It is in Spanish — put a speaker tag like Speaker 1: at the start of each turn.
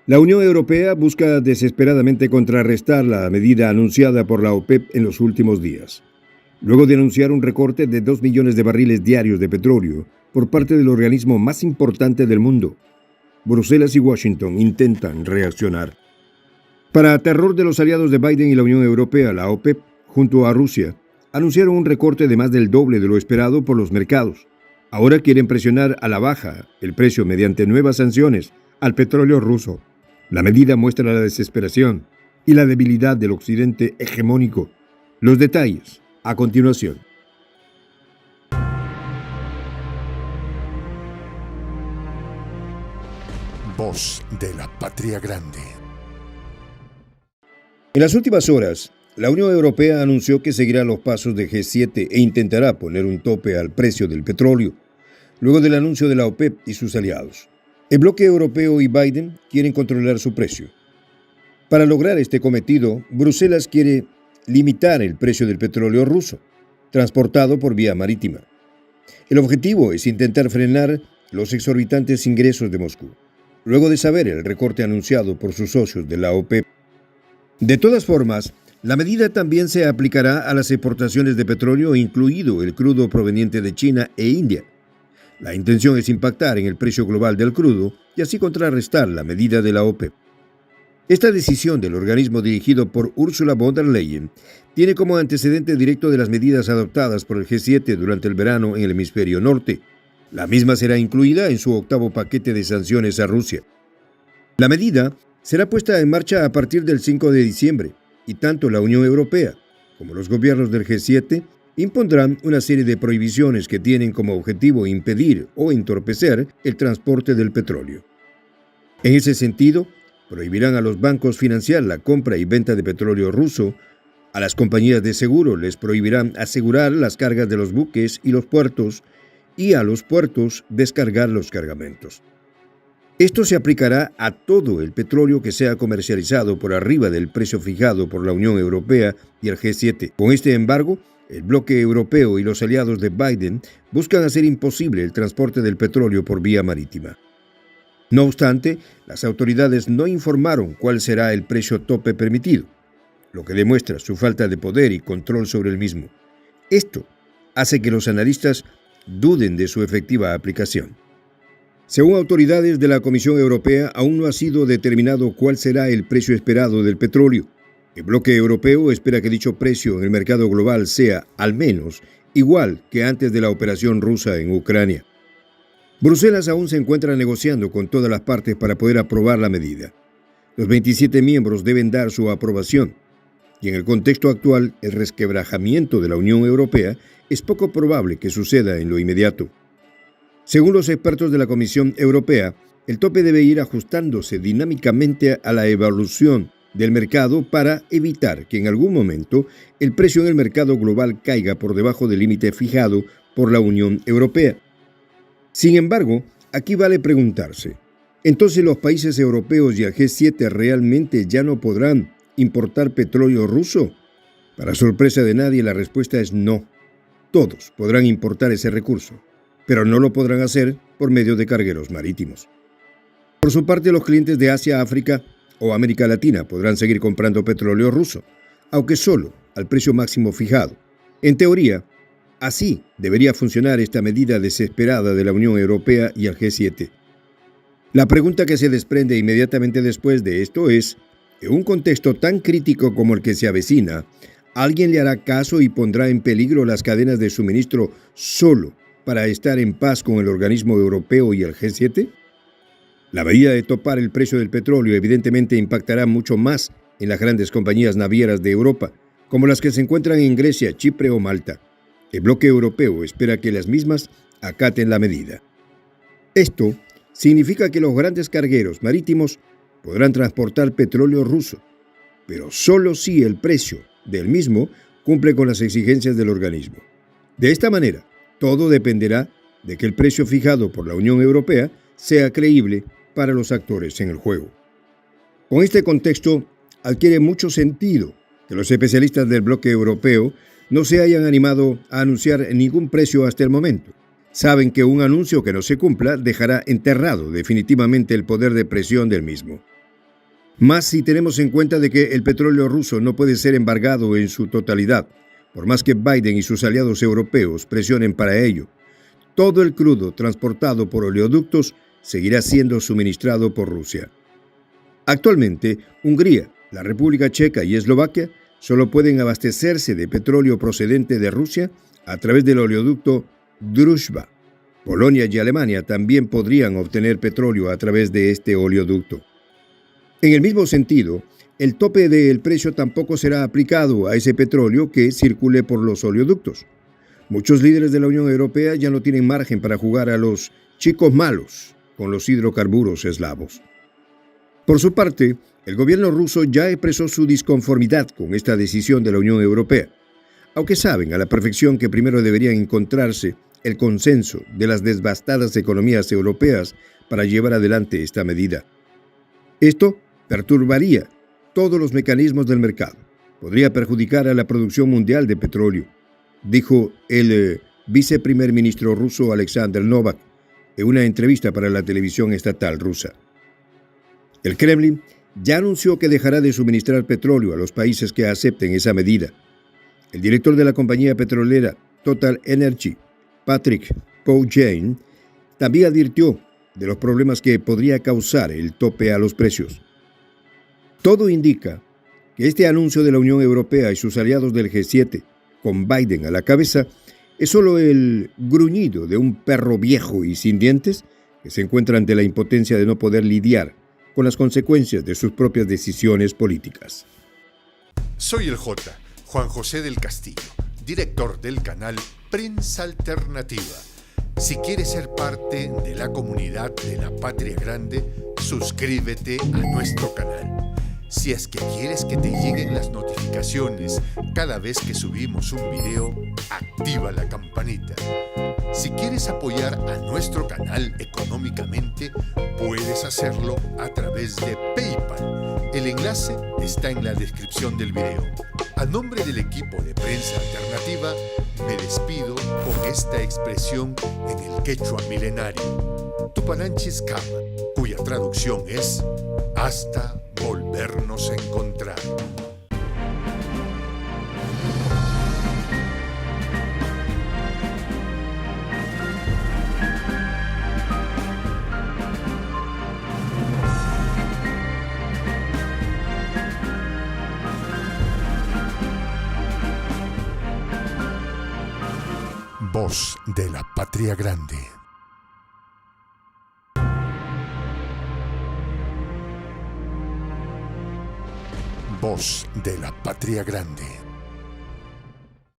Speaker 1: La Unión Europea busca desesperadamente contrarrestar la medida anunciada por la OPEP en los últimos días, luego de anunciar un recorte de 2 millones de barriles diarios de petróleo por parte del organismo más importante del mundo. Bruselas y Washington intentan reaccionar. Para terror de los aliados de Biden y la Unión Europea, la OPEP, junto a Rusia, anunciaron un recorte de más del doble de lo esperado por los mercados. Ahora quieren presionar a la baja el precio mediante nuevas sanciones al petróleo ruso. La medida muestra la desesperación y la debilidad del occidente hegemónico. Los detalles, a continuación.
Speaker 2: Voz de la Patria Grande.
Speaker 1: En las últimas horas, la Unión Europea anunció que seguirá los pasos de G7 e intentará poner un tope al precio del petróleo, luego del anuncio de la OPEP y sus aliados. El bloque europeo y Biden quieren controlar su precio. Para lograr este cometido, Bruselas quiere limitar el precio del petróleo ruso, transportado por vía marítima. El objetivo es intentar frenar los exorbitantes ingresos de Moscú, luego de saber el recorte anunciado por sus socios de la OPEP. De todas formas, la medida también se aplicará a las exportaciones de petróleo, incluido el crudo proveniente de China e India. La intención es impactar en el precio global del crudo y así contrarrestar la medida de la OPEP. Esta decisión del organismo dirigido por Ursula von der Leyen tiene como antecedente directo de las medidas adoptadas por el G7 durante el verano en el hemisferio norte. La misma será incluida en su octavo paquete de sanciones a Rusia. La medida será puesta en marcha a partir del 5 de diciembre y tanto la Unión Europea como los gobiernos del G7 impondrán una serie de prohibiciones que tienen como objetivo impedir o entorpecer el transporte del petróleo. En ese sentido, prohibirán a los bancos financiar la compra y venta de petróleo ruso, a las compañías de seguro les prohibirán asegurar las cargas de los buques y los puertos, y a los puertos descargar los cargamentos. Esto se aplicará a todo el petróleo que sea comercializado por arriba del precio fijado por la Unión Europea y el G7. Con este embargo, el bloque europeo y los aliados de Biden buscan hacer imposible el transporte del petróleo por vía marítima. No obstante, las autoridades no informaron cuál será el precio tope permitido, lo que demuestra su falta de poder y control sobre el mismo. Esto hace que los analistas duden de su efectiva aplicación. Según autoridades de la Comisión Europea, aún no ha sido determinado cuál será el precio esperado del petróleo. El bloque europeo espera que dicho precio en el mercado global sea, al menos, igual que antes de la operación rusa en Ucrania. Bruselas aún se encuentra negociando con todas las partes para poder aprobar la medida. Los 27 miembros deben dar su aprobación, y en el contexto actual, el resquebrajamiento de la Unión Europea es poco probable que suceda en lo inmediato. Según los expertos de la Comisión Europea, el tope debe ir ajustándose dinámicamente a la evolución del mercado para evitar que en algún momento el precio en el mercado global caiga por debajo del límite fijado por la Unión Europea. Sin embargo, aquí vale preguntarse, ¿entonces los países europeos y el G7 realmente ya no podrán importar petróleo ruso? Para sorpresa de nadie, la respuesta es no. Todos podrán importar ese recurso, pero no lo podrán hacer por medio de cargueros marítimos. Por su parte, los clientes de Asia, África o América Latina podrán seguir comprando petróleo ruso, aunque solo al precio máximo fijado. En teoría, así debería funcionar esta medida desesperada de la Unión Europea y el G7. La pregunta que se desprende inmediatamente después de esto es, en un contexto tan crítico como el que se avecina, ¿alguien le hará caso y pondrá en peligro las cadenas de suministro solo para estar en paz con el organismo europeo y el G7? La medida de topar el precio del petróleo evidentemente impactará mucho más en las grandes compañías navieras de Europa, como las que se encuentran en Grecia, Chipre o Malta. El bloque europeo espera que las mismas acaten la medida. Esto significa que los grandes cargueros marítimos podrán transportar petróleo ruso, pero solo si el precio del mismo cumple con las exigencias del organismo. De esta manera, todo dependerá de que el precio fijado por la Unión Europea sea creíble para los actores en el juego. Con este contexto, adquiere mucho sentido que los especialistas del bloque europeo no se hayan animado a anunciar ningún precio hasta el momento. Saben que un anuncio que no se cumpla dejará enterrado definitivamente el poder de presión del mismo. Más si tenemos en cuenta de que el petróleo ruso no puede ser embargado en su totalidad, por más que Biden y sus aliados europeos presionen para ello. Todo el crudo transportado por oleoductos seguirá siendo suministrado por Rusia. Actualmente, Hungría, la República Checa y Eslovaquia solo pueden abastecerse de petróleo procedente de Rusia a través del oleoducto Druzhba. Polonia y Alemania también podrían obtener petróleo a través de este oleoducto. En el mismo sentido, el tope del precio tampoco será aplicado a ese petróleo que circule por los oleoductos. Muchos líderes de la Unión Europea ya no tienen margen para jugar a los chicos malos con los hidrocarburos eslavos. Por su parte, el gobierno ruso ya expresó su disconformidad con esta decisión de la Unión Europea, aunque saben a la perfección que primero deberían encontrarse el consenso de las devastadas economías europeas para llevar adelante esta medida. Esto perturbaría todos los mecanismos del mercado, podría perjudicar a la producción mundial de petróleo, dijo el viceprimer ministro ruso Alexander Novak en una entrevista para la televisión estatal rusa. El Kremlin ya anunció que dejará de suministrar petróleo a los países que acepten esa medida. El director de la compañía petrolera Total Energy, Patrick Pouyanné, también advirtió de los problemas que podría causar el tope a los precios. Todo indica que este anuncio de la Unión Europea y sus aliados del G7, con Biden a la cabeza, es solo el gruñido de un perro viejo y sin dientes que se encuentra ante la impotencia de no poder lidiar con las consecuencias de sus propias decisiones políticas.
Speaker 2: Soy el J, Juan José del Castillo, director del canal Prensa Alternativa. Si quieres ser parte de la comunidad de la Patria Grande, suscríbete a nuestro canal. Si es que quieres que te lleguen las notificaciones cada vez que subimos un video, activa la campanita. Si quieres apoyar a nuestro canal económicamente, puedes hacerlo a través de PayPal. El enlace está en la descripción del video. A nombre del equipo de Prensa Alternativa, me despido con esta expresión en el quechua milenario, Tupananchis Kama, cuya traducción es hasta volvernos a encontrar. Voz de la Patria Grande. Voz de la Patria Grande.